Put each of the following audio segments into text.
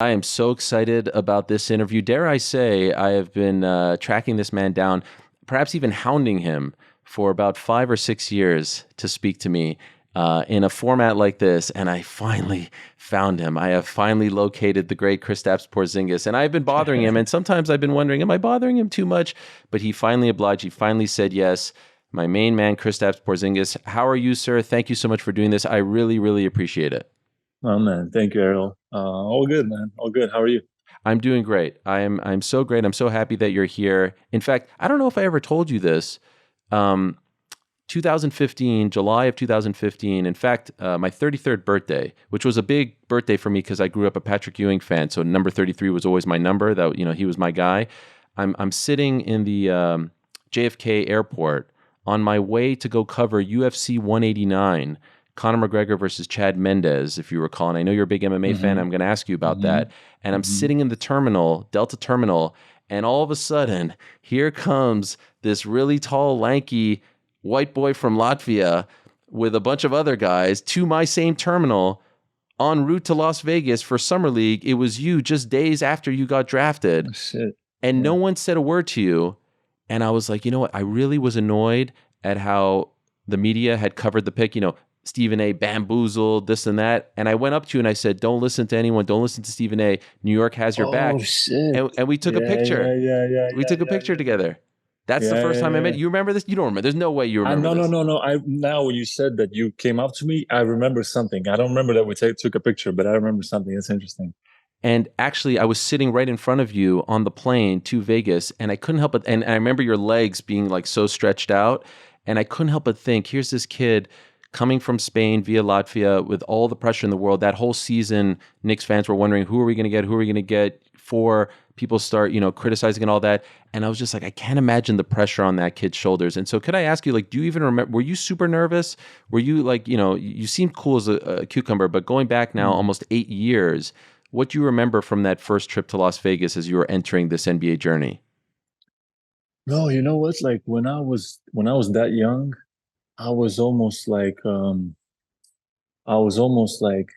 I am so excited about this interview. Dare I say, I have been tracking this man down, perhaps even hounding him for about 5 or 6 years to speak to me in a format like this. And I finally found him. I have finally located the great Kristaps Porzingis. And I've been bothering him. And sometimes I've been wondering, am I bothering him too much? But he finally obliged. He finally said yes. My main man, Kristaps Porzingis. How are you, sir? Thank you so much for doing this. I really, really appreciate it. Oh man, thank you, Ariel. All good, man. All good. How are you? I'm doing great. I'm so great. I'm so happy that you're here. In fact, I don't know if I ever told you this. Um, 2015, July of 2015. In fact, my 33rd birthday, which was a big birthday for me because I grew up a Patrick Ewing fan. So number 33 was always my number. That he was my guy. I'm sitting in the JFK airport on my way to go cover UFC 189. Conor McGregor versus Chad Mendes, if you recall. And I know you're a big MMA fan. Mm-hmm. I'm going to ask you about Mm-hmm. that. And I'm Mm-hmm. sitting in the terminal, Delta Terminal, and all of a sudden, here comes this really tall, lanky white boy from Latvia with a bunch of other guys to my same terminal en route to Las Vegas for Summer League. It was you just days after you got drafted, Oh, shit. and no Yeah. one said a word to you. And I was like, you know what? I really was annoyed at how the media had covered the pick. Stephen A. bamboozled, this and that. And I went up to you and I said, don't listen to anyone. Don't listen to Stephen A. New York has your Oh back. shit. And we took a Yeah, picture. yeah, yeah, yeah, We yeah, took a yeah, picture yeah. together. That's the Yeah, first yeah, time I met yeah. you. You remember this? You don't remember. There's no way you I remember no, no, this. no, no. I now when you said that you came up to me, I remember something. I don't remember that we took a picture, but I remember something. That's interesting. And actually, I was sitting right in front of you on the plane to Vegas, and I couldn't help but, and I remember your legs being like so stretched out, and I couldn't help but think, here's this kid coming from Spain via Latvia with all the pressure in the world. That whole season, Knicks fans were wondering, who are we going to get? Who are we going to get? For people start, criticizing and all that. And I was just like, I can't imagine the pressure on that kid's shoulders. And so could I ask you, like, do you even remember, were you super nervous? Were you like, you seemed cool as a cucumber, but going back now Hmm. almost 8 years, what do you remember from that first trip to Las Vegas as you were entering this NBA journey? No, you know what? Like when I was that young, I was almost like I was almost like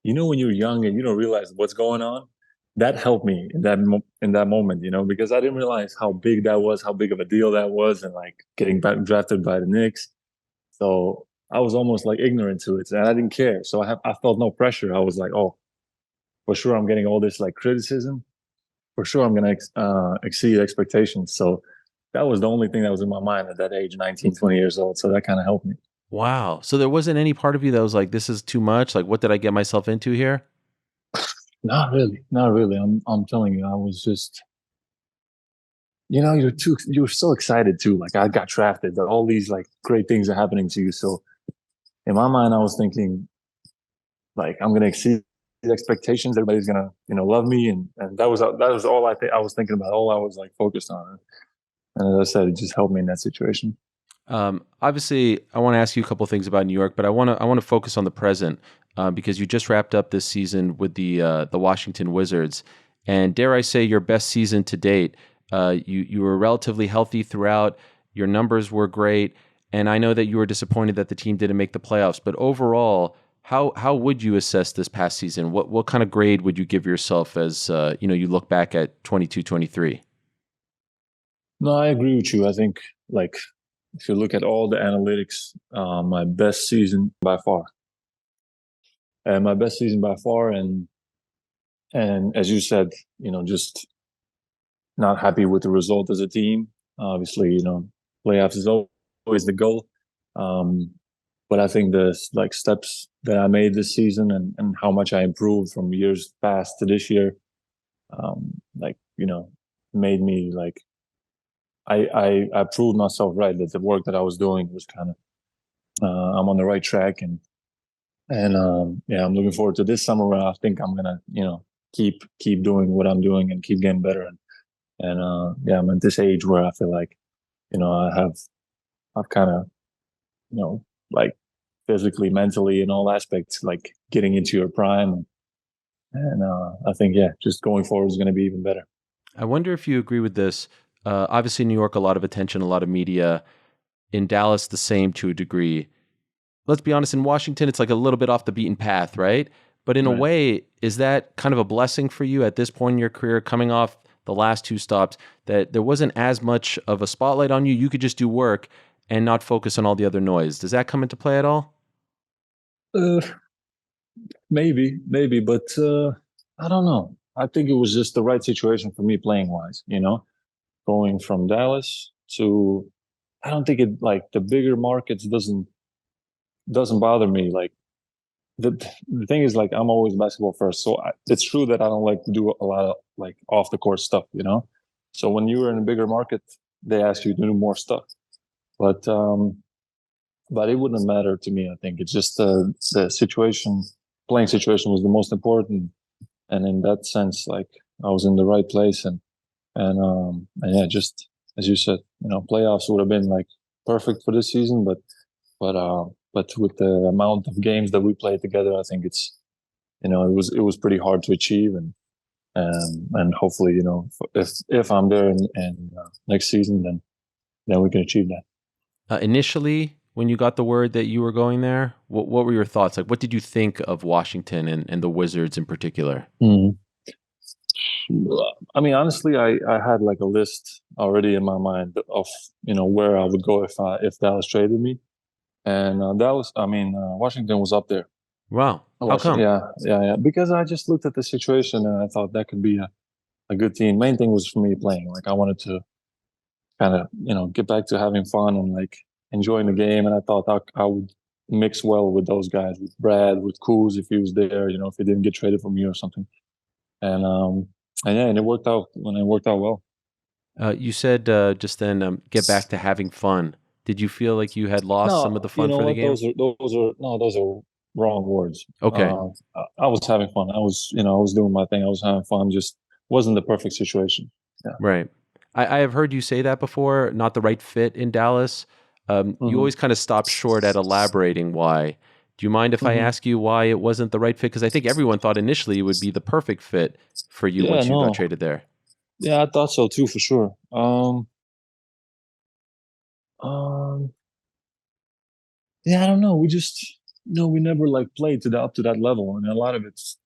when you're young and you don't realize what's going on, that helped me in that moment, because I didn't realize how big that was, how big of a deal that was, and like getting back drafted by the Knicks. So I was almost like ignorant to it, and I didn't care. So I felt no pressure. I was like, oh, for sure, I'm getting all this like criticism. For sure, I'm gonna exceed expectations. So that was the only thing that was in my mind at that age, 19, 20 years old. So that kind of helped me. Wow. So there wasn't any part of you that was like, this is too much? Like, what did I get myself into here? Not really, not really. I'm telling you, I was just you're so excited too. Like I got drafted, that all these like great things are happening to you. So in my mind, I was thinking like I'm gonna exceed the expectations. Everybody's gonna love me, and that was all I was thinking about. All I was like focused on. And as I said, it just helped me in that situation. Obviously, I want to ask you a couple things about New York, but I want to focus on the present because you just wrapped up this season with the Washington Wizards, and dare I say, your best season to date. You were relatively healthy throughout. Your numbers were great, and I know that you were disappointed that the team didn't make the playoffs. But overall, how would you assess this past season? What kind of grade would you give yourself as you look back at 22, 23? No, I agree with you. I think like if you look at all the analytics, my best season by far, and my best season by far, and as you said, just not happy with the result as a team. Obviously, playoffs is always the goal. Um, but I think the like steps that I made this season and how much I improved from years past to this year, like made me like I proved myself right that the work that I was doing was kind of I'm on the right track and yeah, I'm looking forward to this summer where I think I'm gonna keep doing what I'm doing and keep getting better and yeah, I'm at this age where I feel like I've kind of like physically, mentally, in all aspects, like getting into your prime and I think yeah, just going forward is going to be even better. I wonder if you agree with this. Obviously, in New York, a lot of attention, a lot of media. In Dallas, the same to a degree. Let's be honest, in Washington, it's like a little bit off the beaten path, right? But in a Right. way, is that kind of a blessing for you at this point in your career, coming off the last two stops, that there wasn't as much of a spotlight on you? You could just do work and not focus on all the other noise. Does that come into play at all? Uh, maybe, but I don't know. I think it was just the right situation for me playing wise. Going from Dallas to, I don't think it like the bigger markets doesn't bother me. Like the the thing is, like I'm always basketball first, so it's true that I don't like to do a lot of like off the court stuff. So when you are in a bigger market, they ask you to do more stuff. But it wouldn't matter to me. I think it's just the situation, playing situation was the most important, and in that sense, like I was in the right place, and yeah, just as you said, playoffs would have been like perfect for this season, but with the amount of games that we played together, I think it was pretty hard to achieve, and hopefully, if I'm there in next season, then we can achieve that. Initially, when you got the word that you were going there, what were your thoughts? Like, what did you think of Washington and the Wizards in particular? Mhm. I mean, honestly, I had like a list already in my mind of where I would go if Dallas traded me, and Washington was up there. Wow. How Washington, come? yeah, because I just looked at the situation and I thought that could be a good team. Main thing was for me playing. Like I wanted to kind of get back to having fun and like enjoying the game, and I thought I would mix well with those guys, with Brad, with Kuz if he was there. If he didn't get traded for me or something, and yeah, and it worked out. When it worked out well. You said just then, get back to having fun. Did you feel like you had lost some of the No, you fun know for the what? game? Those are wrong words. Okay. I was having fun. I was doing my thing. I was having fun. Just wasn't the perfect situation. Yeah. Right. I have heard you say that before, not the right fit in Dallas. You hmm always kind of stop short at elaborating why. Do you mind if I hmm ask you why it wasn't the right fit? Because I think everyone thought initially it would be the perfect fit for you Yeah. once you got No. traded there. Yeah, I thought so too, for sure. Um. Yeah, I don't know. We just, we never like played up to that level, and a lot of it's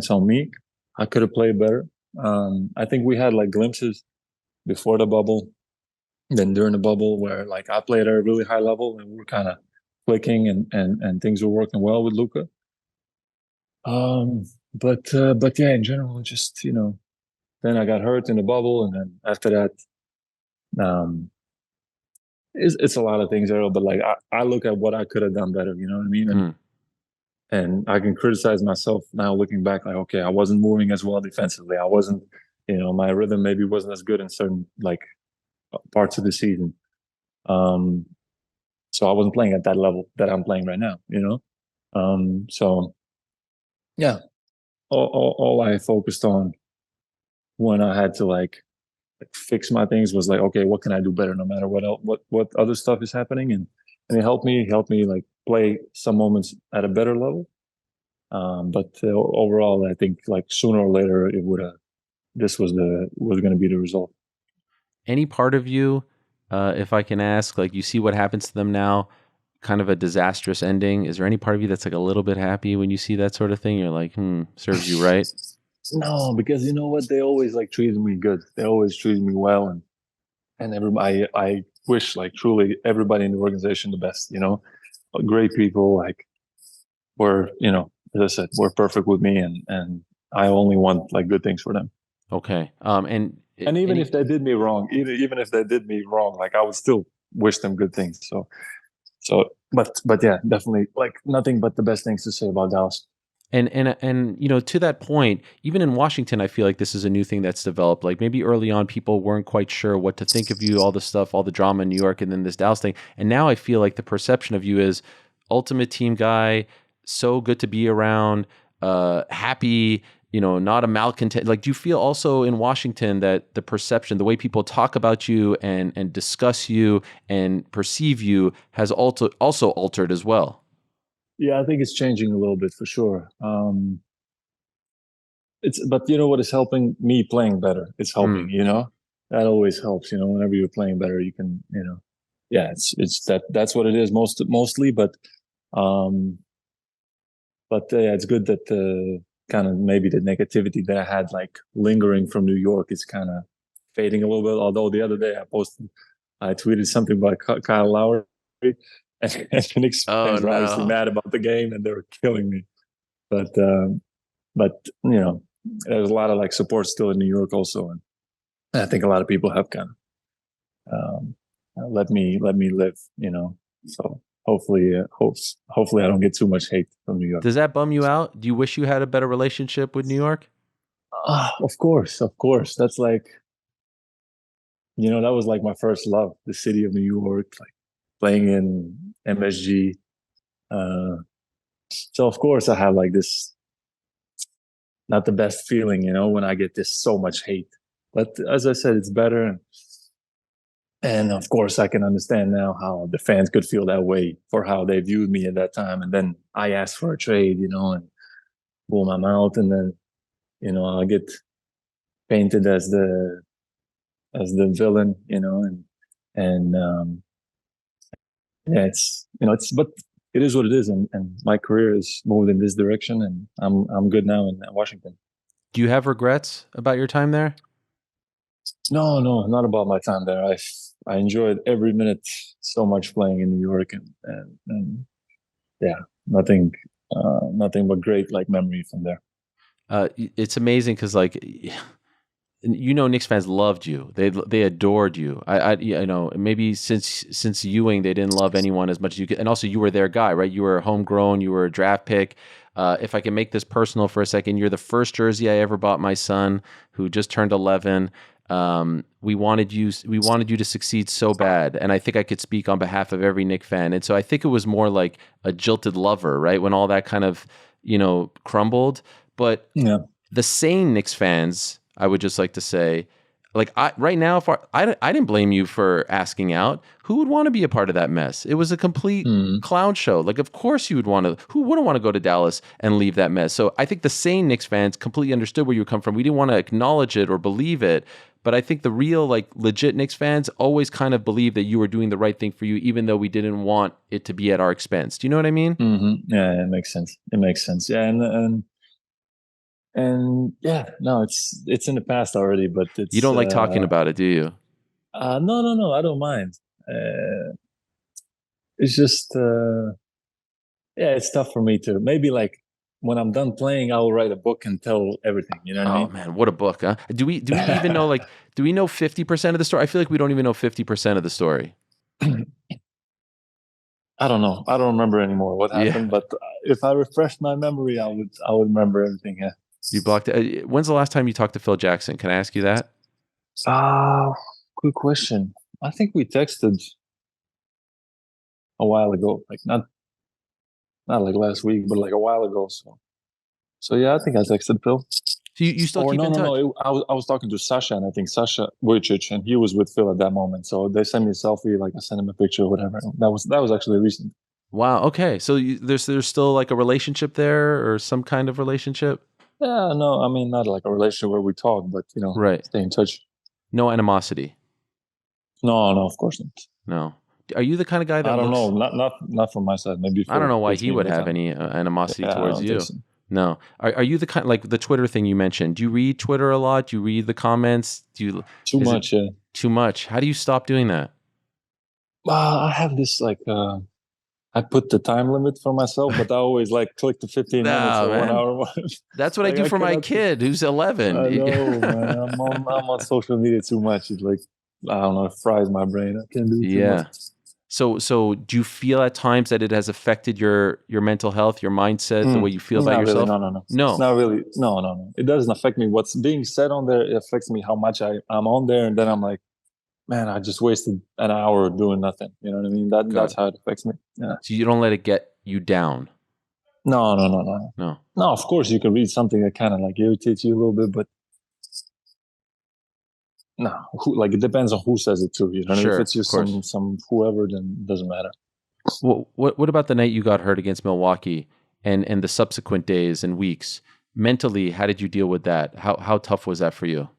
on me. I could have played better. I think we had like glimpses before the bubble, then during the bubble, where like I played at a really high level, and we were kind of clicking, and things were working well with Luca. But yeah, in general, just then I got hurt in the bubble, and then after that, um, it's a lot of things, Ariel. But like I look at what I could have done better. You know what I mean? And Hmm. and I can criticize myself now looking back, like, okay, I wasn't moving as well defensively. I wasn't, my rhythm maybe wasn't as good in certain like parts of the season. Um, so I wasn't playing at that level that I'm playing right now. So yeah, all I focused on when I had to like fix my things was like, okay, what can I do better, no matter what else, what other stuff is happening, and it helped me like play some moments at a better level. But overall, I think like sooner or later it would have. This was going to be the result. Any part of you, if I can ask, like you see what happens to them now, kind of a disastrous ending. Is there any part of you that's like a little bit happy when you see that sort of thing? You're like, serves you right. No, because you know what? They always like treated me good. They always treated me well, and everybody. I wish like truly everybody in the organization the best. Great people. Like were as I said, were perfect with me, and I only want like good things for them. Okay. And even Any if they did me wrong, even if they did me wrong, like I would still wish them good things. But yeah, definitely like nothing but the best things to say about Dallas. and to that point, even in Washington, I feel like this is a new thing that's developed. Like maybe early on, people weren't quite sure what to think of you, all the stuff, all the drama in New York, and then this Dallas thing. And now I feel like the perception of you is ultimate team guy, so good to be around, happy. Not a malcontent. Like, do you feel also in Washington that the perception, the way people talk about you and discuss you and perceive you, has also altered as well? Yeah, I think it's changing a little bit for sure. But you know what is helping me playing better? It's helping, Mm. that always helps, whenever you're playing better, you can, yeah, it's that's what it is mostly. Um, But yeah, it's good that kind of maybe the negativity that I had like lingering from New York is kind of fading a little bit. Although the other day I tweeted something about Kyle Lowry, and the Knicks Oh fans were obviously no. mad about the game and they were killing me. But you know, there's a lot of like support still in New York also, and I think a lot of people have kind of let me live, you know. So hopefully I don't get too much hate from New York. Does that bum you out? Do you wish you had a better relationship with New York? Of course, of course. That's like, you know, that was like my first love, the city of New York, like playing in MSG. Uh, so of course I have like this, not the best feeling, you know, when I get this so much hate. But as I said, it's better. And of course, I can understand now how the fans could feel that way for how they viewed me at that time. And then I asked for a trade, you know, and boom, I'm out. And then, you know, I get painted as the villain, you know, and yeah, it's, you know, it's, but it is what it is. And my career is moved in this direction, and I'm good now in Washington. Do you have regrets about your time there? No, no, not about my time there. I enjoyed every minute so much playing in New York, and yeah, nothing, nothing but great like memory from there. It's amazing because like you know, Knicks fans loved you. They adored you. You know, maybe since Ewing they didn't love anyone as much as you could. And also you were their guy, right? You were homegrown. You were a draft pick. If I can make this personal for a second, you're the first jersey I ever bought my son, who just turned 11. We wanted you to succeed so bad, and I think I could speak on behalf of every Knick fan. And so I think it was more like a jilted lover, right? When all that kind of, you know, crumbled. But Yeah. the sane Knicks fans, I would just like to say, like right now, if I didn't blame you for asking out. Who would want to be a part of that mess? It was a complete Mm. clown show. Like, of course you would want to. Who wouldn't want to go to Dallas and leave that mess? So I think the sane Knicks fans completely understood where you come from. We didn't want to acknowledge it or believe it. But I think the real, like, legit Knicks fans always kind of believed that you were doing the right thing for you, even though we didn't want it to be at our expense. Do you know what I mean? Yeah, it makes sense. It makes sense. Yeah, and yeah, no, it's in the past already, but You it's don't like talking about it, do you? no, no, no, I don't mind. It's just yeah, it's tough for me to maybe like when I'm done playing, I will write a book and tell everything. You know what I Oh mean? man, what a book, huh? Do we even know, like, do we know 50% of the story? I feel like we don't even know 50% of the story. I don't know. I don't remember anymore what Yeah. happened, but if I refreshed my memory, I would remember everything. Yeah. You blocked it. When's the last time you talked to Phil Jackson? Can I ask you that? Ah, good question. I think we texted a while ago, like not like last week, but like a while ago. So yeah, I think I texted Phil. So you still Or keep no, in no, no. touch? I was talking to Sasha, and I think Sasha Wojcic, and he was with Phil at that moment. So they sent me a selfie, like I sent him a picture or whatever. That was actually recent. Wow. Okay. So there's still like a relationship there, or some kind of relationship? Yeah, no, I mean not like a relationship where we talk, but you know, Right. stay in touch. No animosity. No, no, of course not. No. Are you the kind of guy I that don't know, looks? not from my side. Maybe I don't Phil know why hits he me, would but have any animosity yeah, I towards don't think you. so. No. Are you the kind, like the Twitter thing you mentioned? Do you read Twitter a lot? Do you read the comments? Too Is it much. Yeah. too much? How do you stop doing that? I have this like I put the time limit for myself, but I always like click the 15 minutes No, or 1 man. hour. That's what I Like do I for my cannot. kid who's I 11. know, man. I'm on social media too much. It's like I don't know, it fries my brain. I can't do too much. Yeah. So do you feel at times that it has affected your mental health, your mindset, the way you feel about Not really. yourself? No, no, no. No. Not really. No, no, no. It doesn't affect me. What's being said on there, it affects me how much I'm on there, and then I'm like, man, I just wasted an hour doing nothing. You know what I mean? Got That's it. how it affects me. Yeah. So you don't let it get you down. No, no, no, no. No. No, of course you can read something that kind of like irritates you a little bit, but no, like it depends on who says it too. You know, what I mean? If Sure, it's of just course. some whoever, then it doesn't matter. What about the night you got hurt against Milwaukee and the subsequent days and weeks? Mentally, how did you deal with that? How tough was that for you?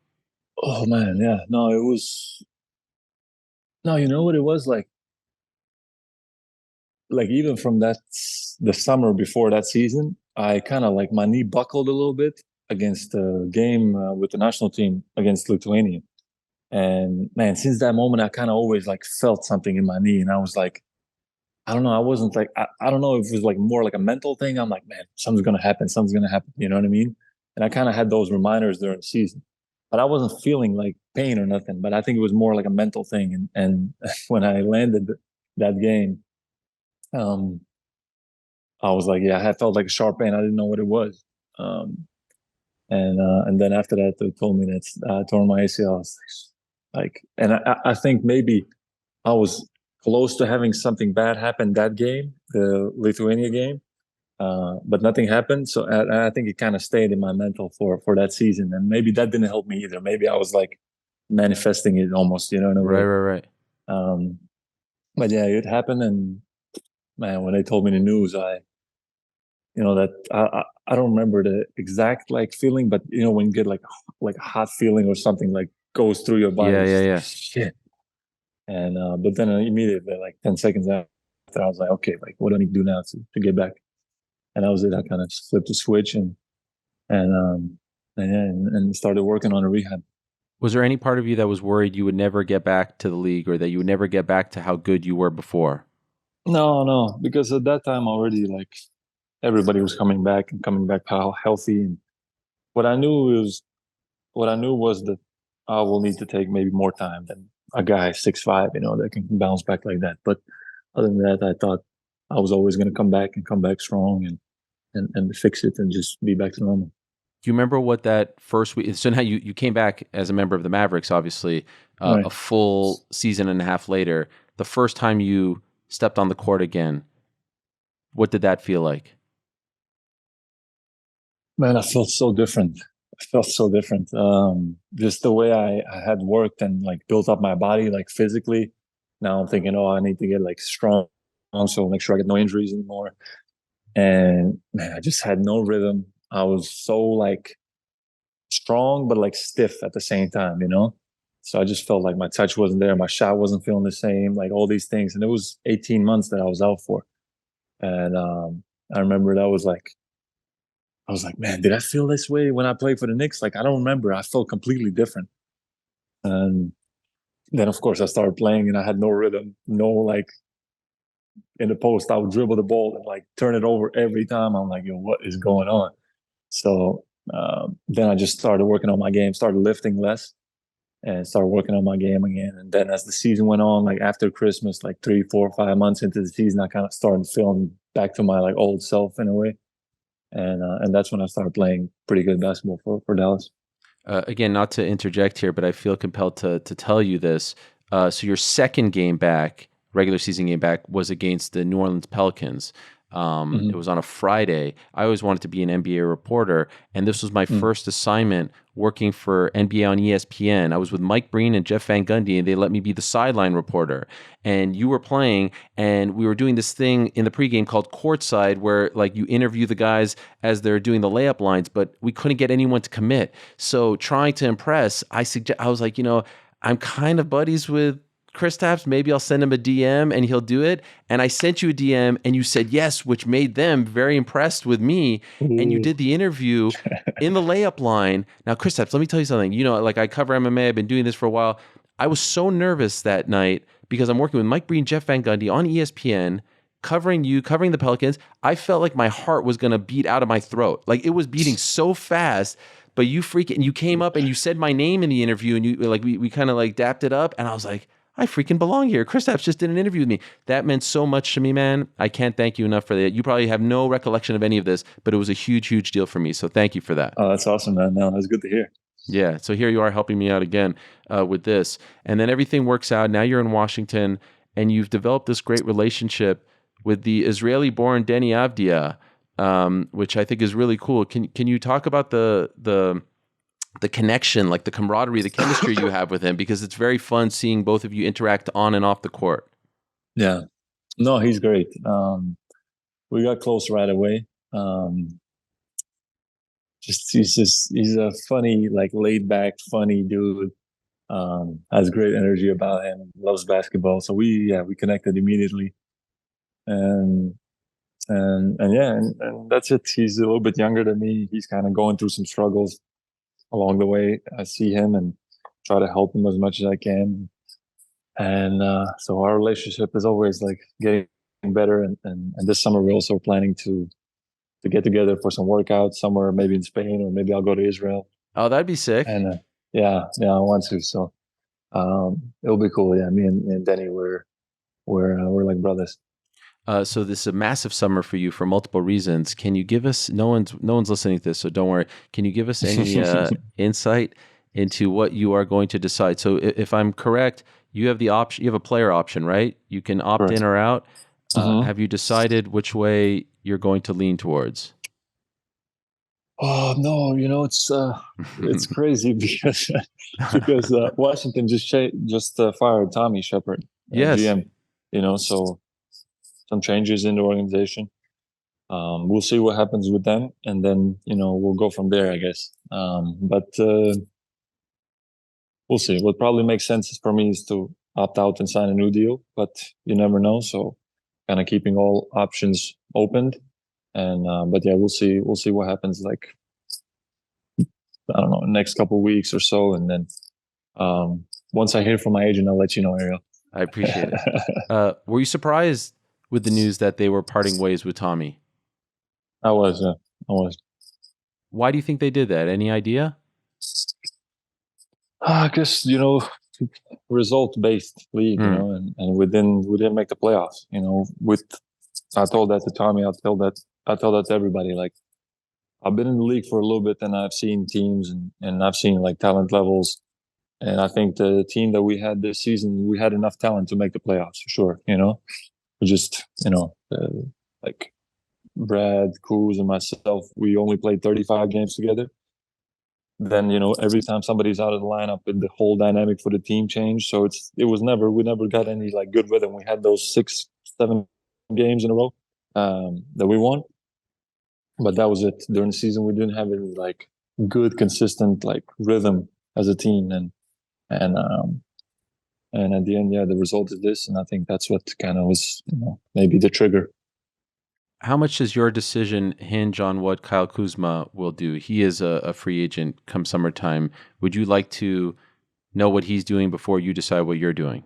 Oh man, yeah. No, it was no. You know what it was like? Like even from the summer before that season, I kind of like my knee buckled a little bit against a game with the national team against Lithuania. And man, since that moment, I kind of always like felt something in my knee, and I was like, I don't know, I wasn't like, I don't know if it was like more like a mental thing. I'm like, man, something's gonna happen, something's gonna happen. You know what I mean? And I kind of had those reminders during the season, but I wasn't feeling like pain or nothing. But I think it was more like a mental thing. And when I landed that game, um, I was like, yeah, I had felt like a sharp pain. I didn't know what it was. Um, and then after that, they told me that I tore my ACL. I was like, and I think maybe I was close to having something bad happen that game, the Lithuania game, but nothing happened. So I think it kind of stayed in my mental for that season, and maybe that didn't help me either. Maybe I was like manifesting it almost, you know, in a Right, way. right, right. Um, but yeah, it happened, and man, when they told me the news, that I don't remember the exact like feeling, but when you get like a hot feeling or something like goes through your body, Yeah, it's yeah, just like yeah. shit. And but then immediately, like 10 seconds after, I was like, okay, like what do I need to do now to get back? And that was it. I kind of flipped the switch and um and started working on a rehab. Was there any part of you that was worried you would never get back to the league or that you would never get back to how good you were before? No, no, because at that time already, like everybody was coming back and coming back how healthy. And what I knew was what I knew was that I will need to take maybe more time than a guy 6'5", that can bounce back like that. But other than that, I thought I was always going to come back and come back strong and fix it and just be back to normal. Do you remember what that first week? So now you came back as a member of the Mavericks, obviously, Right. a full season and a half later. The first time you stepped on the court again, what did that feel like? Man, I felt so different. I felt so different. Just the way I had worked and like built up my body, like physically. Now I'm thinking, oh, I need to get like strong, so make sure I get no injuries anymore. And man, I just had no rhythm. I was so like strong, but like stiff at the same time. So I just felt like my touch wasn't there. My shot wasn't feeling the same, like all these things. And it was 18 months that I was out for. And I remember that was like, I was like, man, did I feel this way when I played for the Knicks? Like, I don't remember. I felt completely different. And then, of course, I started playing and I had no rhythm, no like in the post. I would dribble the ball and like turn it over every time. I'm like, yo, what is going on? So then I just started working on my game, started lifting less and started working on my game again. And then as the season went on, like after Christmas, like 3, 4, 5 months into the season, I kind of started feeling back to my like old self in a way. And that's when I started playing pretty good basketball for Dallas. Again, not to interject here, but I feel compelled to tell you this. So your second game back, regular season game back, was against the New Orleans Pelicans. It Mm-hmm. was on a Friday. I always wanted to be an NBA reporter, and this was my Mm. first assignment working for NBA on ESPN. I was with Mike Breen and Jeff Van Gundy, and they let me be the sideline reporter. And you were playing, and we were doing this thing in the pregame called courtside, where like you interview the guys as they're doing the layup lines, but we couldn't get anyone to commit. So trying to impress, I was like, I'm kind of buddies with Kristaps, maybe I'll send him a DM and he'll do it. And I sent you a DM and you said yes, which made them very impressed with me. And you Ooh. did the interview in the layup line. Now, Kristaps, let me tell you something. Like I cover MMA, I've been doing this for a while. I was so nervous that night because I'm working with Mike Breen, Jeff Van Gundy on ESPN, covering you, covering the Pelicans. I felt like my heart was going to beat out of my throat. Like it was beating so fast. But you came up and you said my name in the interview and you like, we kind of like dapped it up. And I was like, I freaking belong here. Kristaps just did an interview with me. That meant so much to me, man. I can't thank you enough for that. You probably have no recollection of any of this, but it was a huge, huge deal for me. So thank you for that. Oh, that's awesome, man. No, that's good to hear. Yeah. So here you are helping me out again with this. And then everything works out. Now you're in Washington and you've developed this great relationship with the Israeli born Deni Avdia, which I think is really cool. Can you talk about the connection, like the camaraderie, the chemistry you have with him, because it's very fun seeing both of you interact on and off the court. Yeah. No, he's great. We got close right away. He's a funny, like laid back, funny dude. Has great energy about him. Loves basketball. So we connected immediately. And and that's it. He's a little bit younger than me. He's kind of going through some struggles along the way. I see him and try to help him as much as I can. And so our relationship is always like getting better. And this summer we're also planning to get together for some workouts somewhere, maybe in Spain, or maybe I'll go to Israel. Oh, that'd be sick. And yeah, I want to. So it'll be cool. Yeah, me and Denny, we're like brothers. So this is a massive summer for you for multiple reasons. Can you give us? No one's listening to this, so don't worry. Can you give us any insight into what you are going to decide? So if I'm correct, you have the option. You have a player option, right? You can opt Correct. in or out. Mhm. Have you decided which way you're going to lean towards? Oh no, it's crazy because Washington just fired Tommy Shepard, Yes. GM. So some changes in the organization. We'll see what happens with them, and then we'll go from there, I guess. But we'll see. What probably makes sense for me is to opt out and sign a new deal, but you never know. So kind of keeping all options opened, and but yeah, we'll see. We'll see what happens. Like I don't know, next couple of weeks or so, and then once I hear from my agent, I'll let you know, Ariel. I appreciate it. Were you surprised with the news that they were parting ways with Tommy? I was, yeah, I was. Why do you think they did that? Any idea? I guess result based league, and we didn't make the playoffs. With I told that to Tommy. I tell that to everybody. Like I've been in the league for a little bit, and I've seen teams and I've seen like talent levels. And I think the team that we had this season, we had enough talent to make the playoffs for sure. We just like Brad, Kuz, and myself, we only played 35 games together. Then every time somebody's out of the lineup, the whole dynamic for the team changed. So we never got any like good rhythm. We had those 6, 7 games in a row that we won, but that was it. During the season, we didn't have any like good, consistent like rhythm as a team, and and at the end, yeah, the result is this, and I think that's what kind of was maybe the trigger. How much does your decision hinge on what Kyle Kuzma will do? He is a free agent come summertime. Would you like to know what he's doing before you decide what you're doing?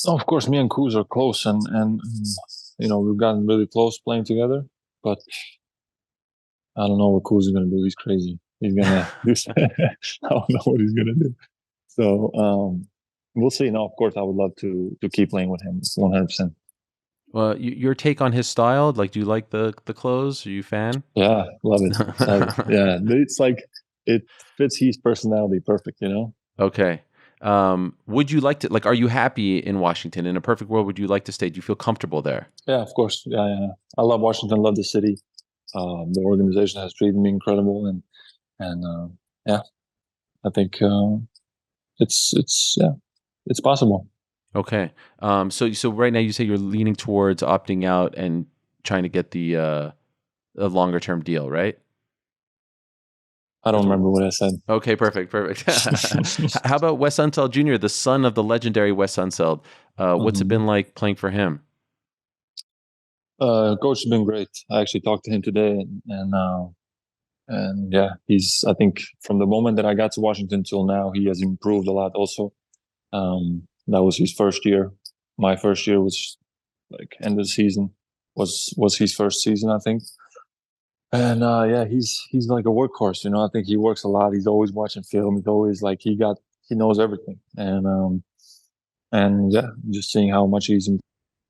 Oh, of course, me and Kuz are close, and we've gotten really close playing together. But I don't know what Kuz is going to do. He's crazy. He's gonna do. I don't know what he's gonna do. So we'll see. No, of course, I would love to keep playing with him 100%. Well, your take on his style? Like, do you like the clothes? Are you a fan? Yeah, love it. Love it. Yeah, it's like it fits his personality perfect. Okay. Would you like to, like, are you happy in Washington? In a perfect world, would you like to stay? Do you feel comfortable there? Yeah, of course. Yeah. I love Washington. Love the city. The organization has treated me incredible, and yeah, I think it's possible. Okay. So right now you say you're leaning towards opting out and trying to get the a longer term deal, right? I don't remember what I said. Okay, perfect. How about Wes Unseld Jr., the son of the legendary Wes Unseld? What's it been like playing for him? Coach has been great. I actually talked to him today, and yeah, I think from the moment that I got to Washington till now, he has improved a lot. Also, that was his first year. My first year was like end of the season was his first season, I think. And yeah, he's like a workhorse. I think he works a lot. He's always watching film. He's always like he knows everything. And yeah, just seeing how much he's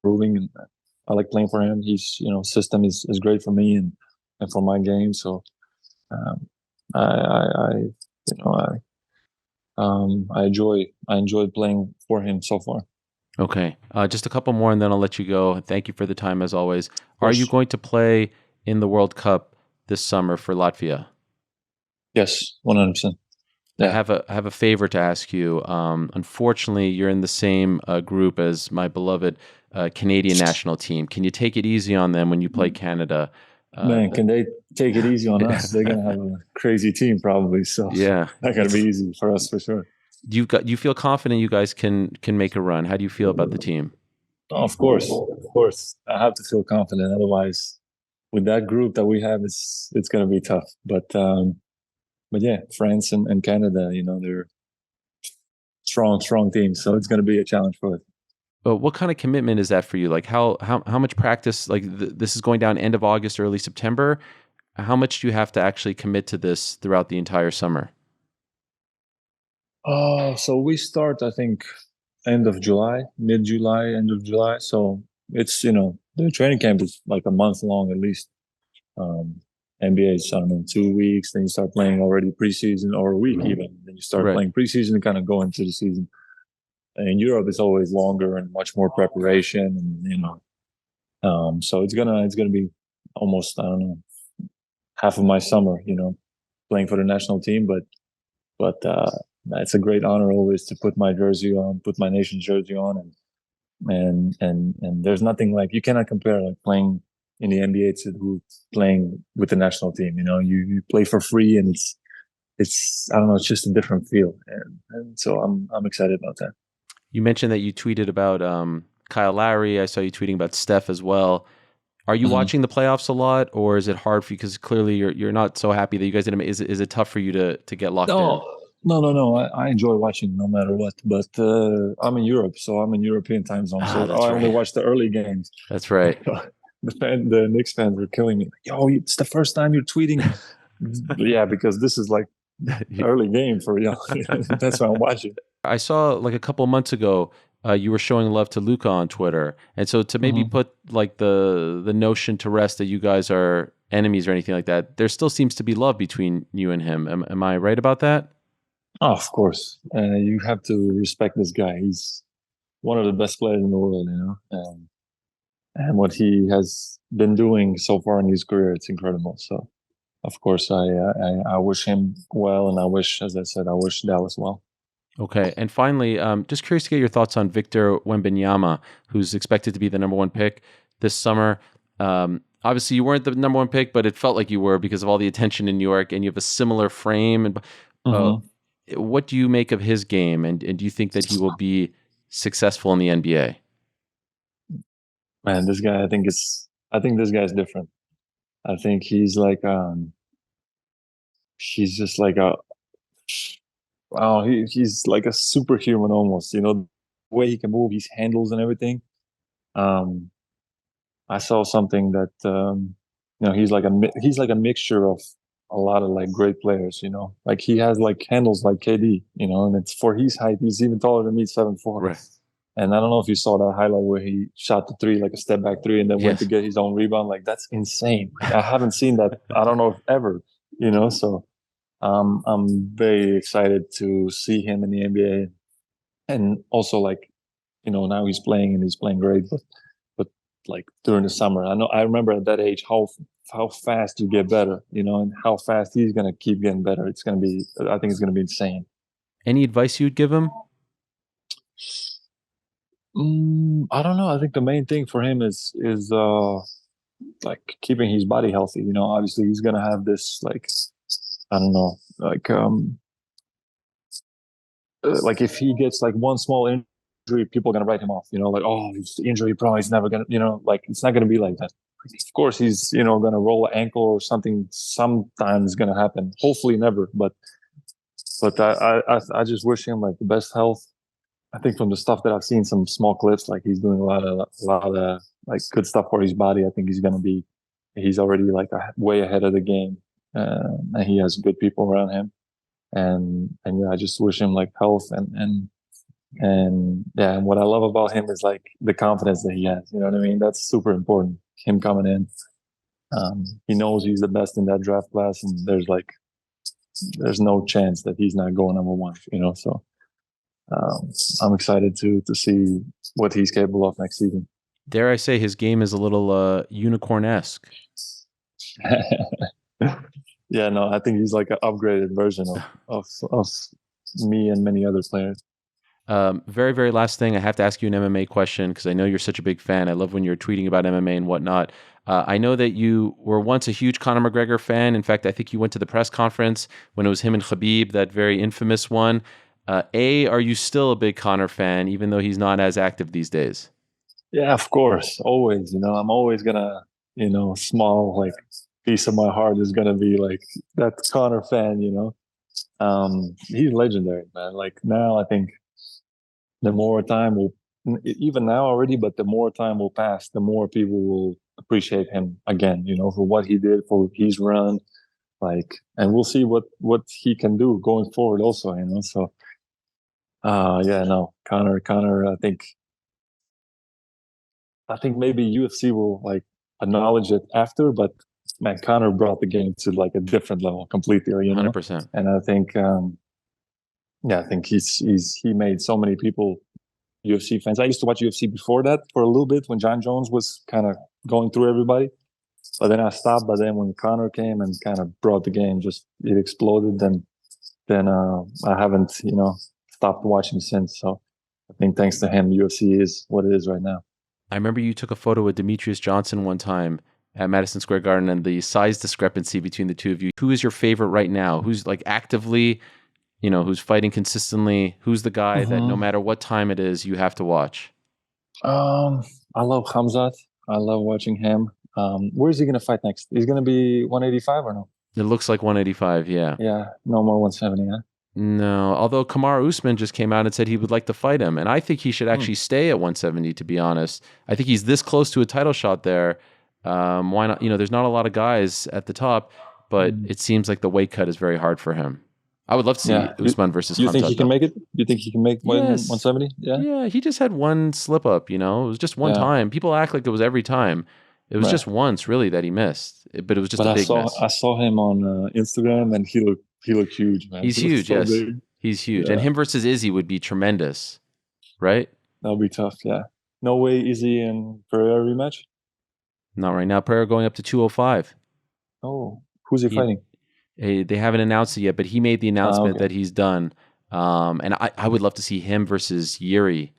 improving, and I like playing for him. He's system is great for me and for my game. So um, I you know I enjoyed playing for him so far. Okay. Just a couple more and then I'll let you go. Thank you for the time as always. Are you going to play in the World Cup this summer for Latvia? Yes, 100%. Yeah. I have a favor to ask you. Unfortunately, you're in the same group as my beloved Canadian national team. Can you take it easy on them when you play Canada? Man, can they take it easy on us? They're gonna have a crazy team probably. So yeah, not gonna be easy for us for sure. You feel confident you guys can make a run. How do you feel about the team? Oh, of course, of course. I have to feel confident. Otherwise, with that group that we have, it's going to be tough. But yeah, France and Canada, they're strong teams. So it's going to be a challenge for us. But what kind of commitment is that for you? Like how much practice? Like this is going down end of August, early September. How much do you have to actually commit to this throughout the entire summer? Oh, so we start, I think, end of July, mid-July, end of July. So it's, the training camp is like a month long at least. NBA is, I don't know, 2 weeks. Then you start playing already preseason, or a week even. Then you start Right. playing preseason and kind of go into the season. And in Europe, it's always longer and much more preparation, and so it's gonna be almost, I don't know, half of my summer, playing for the national team. But it's a great honor always to put my jersey on, put my nation's jersey on, and there's nothing like, you cannot compare like playing in the NBA to who playing with the national team. You play for free, and it's I don't know, it's just a different feel, and so I'm excited about that. You mentioned that you tweeted about Kyle Lowry. I saw you tweeting about Steph as well. Are you Mhm. watching the playoffs a lot, or is it hard for you because clearly you're not so happy that you guys didn't? Is it tough for you to get locked in? No, no. I enjoy watching no matter what. But I'm in Europe, so I'm in European time zone. Ah, So that's I only right. watch the early games. That's right. The Knicks fans were killing me. Like, yo, it's the first time you're tweeting. Yeah, because this is like early game for you. That's why I'm watching. I saw like a couple of months ago, you were showing love to Luca on Twitter, and so to maybe Mhm. put like the notion to rest that you guys are enemies or anything like that, there still seems to be love between you and him. Am I right about that? Oh, of course, you have to respect this guy. He's one of the best players in the world, and what he has been doing so far in his career, it's incredible. So, of course, I wish him well, and I wish, as I said, I wish Dallas well. Okay, and finally, just curious to get your thoughts on Victor Wembanyama, who's expected to be the number one pick this summer. Obviously, you weren't the number one pick, but it felt like you were because of all the attention in New York, and you have a similar frame. And uh, Hmm. what do you make of his game, and do you think that he will be successful in the NBA? Man, this guy, I think this guy's different. I think he's just like he's like a superhuman almost. The way he can move, his handles and everything. Um, I saw something that he's like a mixture of a lot of like great players. Like he has like handles like KD. And it's for his height. He's even taller than me, 7'4". Right. And I don't know if you saw that highlight where he shot the three, like a step back three, and then went to Yes. get his own rebound. Like that's insane. Like, I haven't seen that. I don't know if ever. So I'm very excited to see him in the NBA, and also like now he's playing and he's playing great, but like during the summer, I remember at that age how fast you get better, and how fast he's gonna keep getting better. I think it's gonna be insane. Any advice you'd give him? I don't know. I think the main thing for him is like keeping his body healthy. Obviously he's gonna have this like, I don't know, like if he gets like one small injury, people are gonna write him off. Like, oh, his injury probably is never gonna. Like it's not gonna be like that. Of course, he's gonna roll an ankle or something. Sometimes gonna happen. Hopefully, never. But I just wish him like the best health. I think from the stuff that I've seen, some small clips, like he's doing a lot of like good stuff for his body. I think he's already like way ahead of the game, and he has good people around him. And yeah, I just wish him like health and yeah. And what I love about him is like the confidence that he has. You know what I mean? That's super important. Him coming in, he knows he's the best in that draft class, and there's no chance that he's not going number one. So um, I'm excited to see what he's capable of next season. Dare I say his game is a little unicorn-esque. Yeah, no, I think he's like an upgraded version of me and many other players. Very, very last thing, I have to ask you an MMA question because I know you're such a big fan. I love when you're tweeting about MMA and whatnot. I know that you were once a huge Conor McGregor fan. In fact, I think you went to the press conference when it was him and Khabib, that very infamous one. Are you still a big Conor fan, even though he's not as active these days? Yeah, of course, always. I'm always gonna, small like piece of my heart is gonna be like that Connor fan. He's legendary, man. Like now, I think the more time will, even now already, but the more time will pass, the more people will appreciate him again. For what he did, for his run, like, and we'll see what he can do going forward. Also, so. Yeah, no, Connor. I think maybe UFC will like acknowledge it after, but man, Connor brought the game to like a different level completely. 100%. And I think, yeah, I think he made so many people UFC fans. I used to watch UFC before that for a little bit when John Jones was kind of going through everybody, but then I stopped. But then when Connor came and kind of brought the game, just it exploded. Then I haven't stopped watching since. So I think thanks to him, UFC is what it is right now. I remember you took a photo with Demetrius Johnson one time at Madison Square Garden, and the size discrepancy between the two of you. Who is your favorite right now? Who's like actively, who's fighting consistently? Who's the guy that no Mm-hmm. matter what time it is, you have to watch? I love Hamzat. I love watching him. Where is he gonna fight next? He's gonna be 185 or no? It looks like 185, yeah. Yeah, no more 170. Yeah. No, although Kamaru Usman just came out and said he would like to fight him, and I think he should Hmm. actually stay at 170. To be honest, I think he's this close to a title shot there. Why not? There's not a lot of guys at the top, but Mm. it seems like the weight cut is very hard for him. I would love to see Yeah. Usman versus You think he Khamzat can though. make it? You think he can make more than Yes, 170? Yeah. yeah, he just had one slip up. It was just one Yeah. time. People act like it was every time. It was Right. just once, really, that he missed. But it was just But a I big saw miss. I saw him on Instagram, and he looked huge, man. He's He looked huge, so yes, big. he's huge, and Yeah, him versus Izzy would be tremendous, right? that'll be tough. Yeah. No way, Izzy and Pereira rematch. Not right now. Pereira going up to 205. Oh, who's he He, fighting? they haven't announced it yet, but he made the announcement Okay. that he's done. And I would love to see him versus Yuri.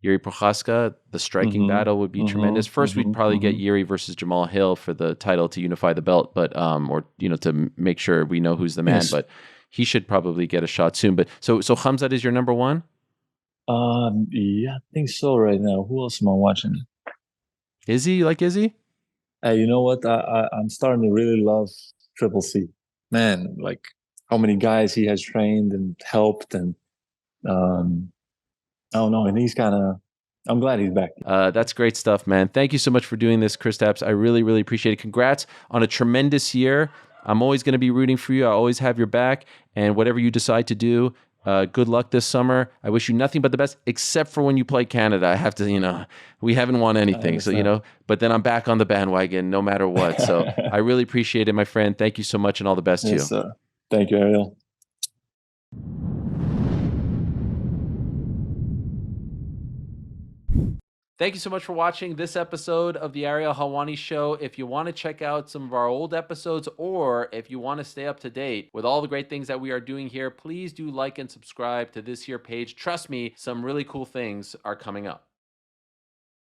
Yuri Prochaska. The striking Mm-hmm. battle would be tremendous. Mm-hmm. First, we'd Mm-hmm. probably get Mm-hmm. Yuri versus Jamal Hill for the title to unify the belt, but or to make sure we know who's the man. Yes. But he should probably get a shot soon. But so Khamzat is your number one. Yeah, I think so right now. Who else am I watching? Izzy, you like Izzy? Hey, you know what? I'm starting to really love Triple C. Man, like how many guys he has trained and helped, and um, I don't know. And he's kind of, I'm glad he's back. That's great stuff, man. Thank you so much for doing this, Kristaps. I really, really appreciate it. Congrats on a tremendous year. I'm always going to be rooting for you. I always have your back. And whatever you decide to do, good luck this summer. I wish you nothing but the best, except for when you play Canada. I have to, we haven't won I anything. So, understand. but then I'm back on the bandwagon no matter what. So I really appreciate it, my friend. Thank you so much and all the best to Yes, you. sir. Thank you, Ariel. Thank you so much for watching this episode of the Ariel Helwani Show. If you want to check out some of our old episodes, or if you want to stay up to date with all the great things that we are doing here, please do like and subscribe to this here page. Trust me, some really cool things are coming up.